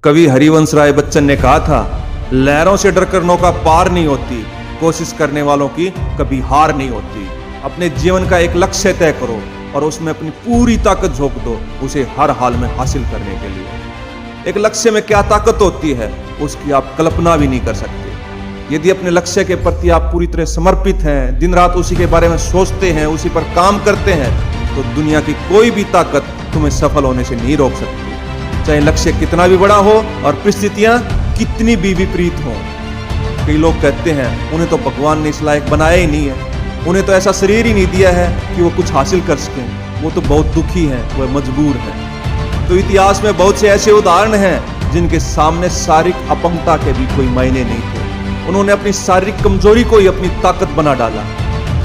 कवि हरिवंश राय बच्चन ने कहा था, लहरों से डरकर नौका पार नहीं होती, कोशिश करने वालों की कभी हार नहीं होती। अपने जीवन का एक लक्ष्य तय करो और उसमें अपनी पूरी ताकत झोंक दो, उसे हर हाल में हासिल करने के लिए। एक लक्ष्य में क्या ताकत होती है, उसकी आप कल्पना भी नहीं कर सकते। यदि अपने लक्ष्य के प्रति आप पूरी तरह समर्पित हैं, दिन रात उसी के बारे में सोचते हैं, उसी पर काम करते हैं, तो दुनिया की कोई भी ताकत तुम्हें सफल होने से नहीं रोक सकती, चाहे लक्ष्य कितना भी बड़ा हो और परिस्थितियां कितनी भी विपरीत हों। कई लोग कहते हैं उन्हें तो भगवान ने इस लायक बनाया ही नहीं है, उन्हें तो ऐसा शरीर ही नहीं दिया है कि वो कुछ हासिल कर सकें, वो तो बहुत दुखी हैं, वह मजबूर हैं। तो इतिहास में बहुत से ऐसे उदाहरण हैं जिनके सामने शारीरिक अपंगता के भी कोई मायने नहीं थे। उन्होंने अपनी शारीरिक कमजोरी को ही अपनी ताकत बना डाला।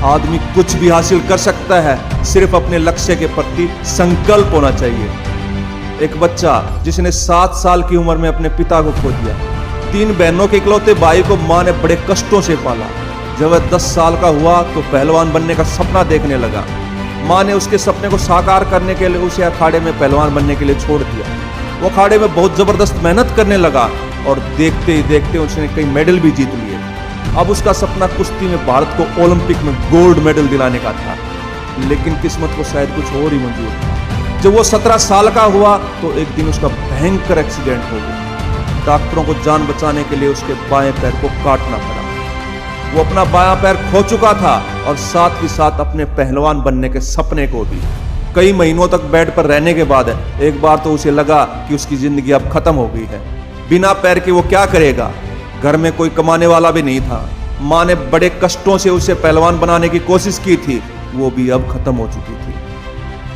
आदमी कुछ भी हासिल कर सकता है, सिर्फ अपने लक्ष्य के प्रति संकल्प होना चाहिए। एक बच्चा जिसने 7 साल की उम्र में अपने पिता को खो दिया, 3 बहनों के इकलौते भाई को मां ने बड़े कष्टों से पाला। जब वह 10 साल का हुआ तो पहलवान बनने का सपना देखने लगा। मां ने उसके सपने को साकार करने के लिए उसे अखाड़े में पहलवान बनने के लिए छोड़ दिया। वो अखाड़े में बहुत जबरदस्त मेहनत करने लगा और देखते ही देखते उसने कई मेडल भी जीत लिए। अब उसका सपना कुश्ती में भारत को ओलंपिक में गोल्ड मेडल दिलाने का था, लेकिन किस्मत को शायद कुछ और ही मंजूर था। जब वो 17 साल का हुआ तो एक दिन उसका भयंकर एक्सीडेंट हो गया। डॉक्टरों को जान बचाने के लिए उसके बाएं पैर को काटना पड़ा। वो अपना बायां पैर खो चुका था और साथ ही साथ अपने पहलवान बनने के सपने को भी। कई महीनों तक बेड पर रहने के बाद एक बार तो उसे लगा कि उसकी जिंदगी अब खत्म हो गई है। बिना पैर के वो क्या करेगा? घर में कोई कमाने वाला भी नहीं था। मां ने बड़े कष्टों से उसे पहलवान बनाने की कोशिश की थी, वो भी अब खत्म हो चुकी थी।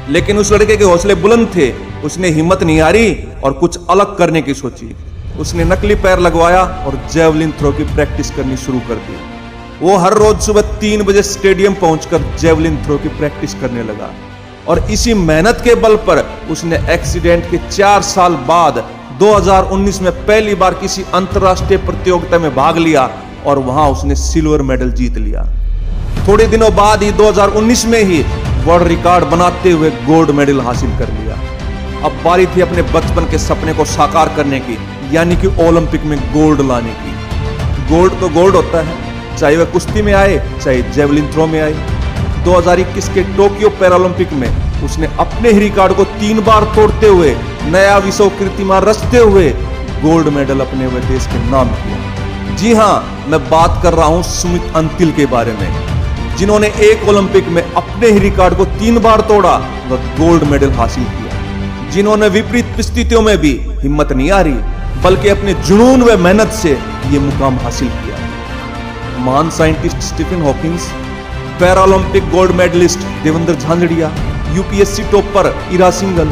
लेकिन उस लड़के के हौसले बुलंद थे। उसने हिम्मत नहीं हारी और कुछ अलग करने की सोची। उसने नकली पैर लगवाया और जेवलिन थ्रो की प्रैक्टिस करनी शुरू कर दी। वो हर रोज सुबह 3 बजे स्टेडियम पहुंचकर जेवलिन थ्रो की प्रैक्टिस करने लगा और इसी मेहनत के बल पर उसने एक्सीडेंट के 4 साल बाद 2019 में पहली बार किसी अंतरराष्ट्रीय प्रतियोगिता में भाग लिया और वहां उसने सिल्वर मेडल जीत लिया। थोड़े दिनों बाद ही 2019 में ही वर्ल्ड रिकॉर्ड बनाते हुए गोल्ड मेडल हासिल कर लिया। अब बारी थी अपने बचपन के सपने को साकार करने की, यानी कि ओलंपिक में गोल्ड लाने की। गोल्ड तो गोल्ड होता है, चाहे वह कुश्ती में आए चाहे जेवलिन थ्रो में आए। 2021 के टोक्यो पैरालंपिक में उसने अपने ही रिकॉर्ड को 3 बार तोड़ते हुए नया विश्व कीर्तिमान रचते हुए गोल्ड मेडल अपने हुए देश के नाम किया। जी हां, मैं बात कर रहा हूं सुमित अंतिल के बारे में, जिन्होंने एक ओलंपिक में अपने ही रिकॉर्ड को 3 बार तोड़ा व गोल्ड मेडल हासिल किया। जिन्होंने विपरीत परिस्थितियों में भी हिम्मत नहीं हारी, बल्कि अपने जुनून व मेहनत से ये मुकाम हासिल किया। महान scientist Stephen Hawkins, Paralympic gold medalist Devendra झांझड़िया, यूपीएससी टॉपर इरा सिंघल,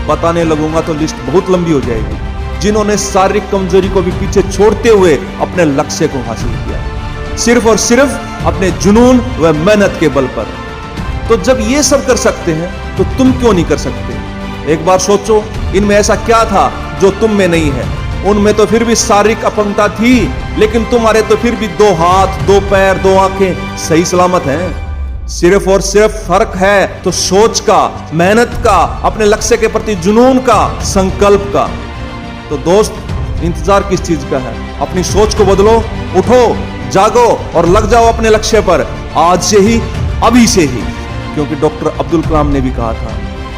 बताने लगूंगा तो लिस्ट बहुत लंबी हो जाएगी, जिन्होंने शारीरिक कमजोरी को भी पीछे छोड़ते हुए अपने लक्ष्य को हासिल किया, सिर्फ और सिर्फ अपने जुनून व मेहनत के बल पर। तो जब ये सब कर सकते हैं तो तुम क्यों नहीं कर सकते? एक बार सोचो, इनमें ऐसा क्या था जो तुम में नहीं है? उनमें तो फिर भी शारीरिक अपंगता थी, लेकिन तुम्हारे तो फिर भी 2 हाथ, 2 पैर, 2 आंखें सही सलामत हैं। सिर्फ और सिर्फ फर्क है तो सोच का, मेहनत का, अपने लक्ष्य के प्रति जुनून का, संकल्प का। तो दोस्त, इंतजार किस चीज का है? अपनी सोच को बदलो, उठो, जागो और लग जाओ अपने लक्ष्य पर, आज से ही, अभी से ही। क्योंकि डॉक्टर अब्दुल कलाम ने भी कहा था,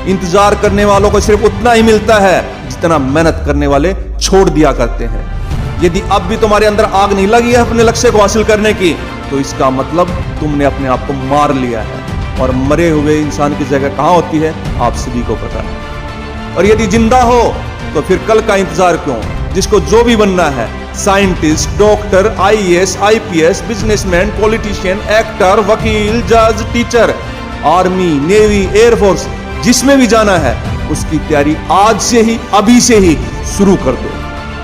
इंतजार करने वालों को सिर्फ उतना ही मिलता है जितना मेहनत करने वाले छोड़ दिया करते हैं। यदि अब भी तुम्हारे अंदर आग नहीं लगी है अपने लक्ष्य को हासिल करने की, तो इसका मतलब तुमने अपने आप को मार लिया है। और मरे हुए इंसान की जगह कहां होती है, आप सभी को पता है। और यदि जिंदा हो तो फिर कल का इंतजार क्यों? जिसको जो भी बनना है, scientist, doctor, IAS, IPS, businessman, politician, actor, वकील, जज, टीचर, आर्मी, नेवी, एयरफोर्स, जिसमें भी जाना है, उसकी तैयारी आज से ही, अभी से ही शुरू कर दो।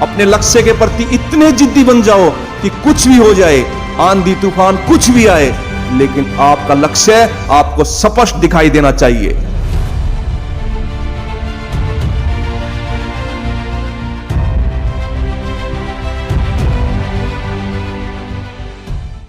अपने लक्ष्य के प्रति इतने जिद्दी बन जाओ कि कुछ भी हो जाए, आंधी तूफान कुछ भी आए, लेकिन आपका लक्ष्य आपको स्पष्ट दिखाई देना चाहिए।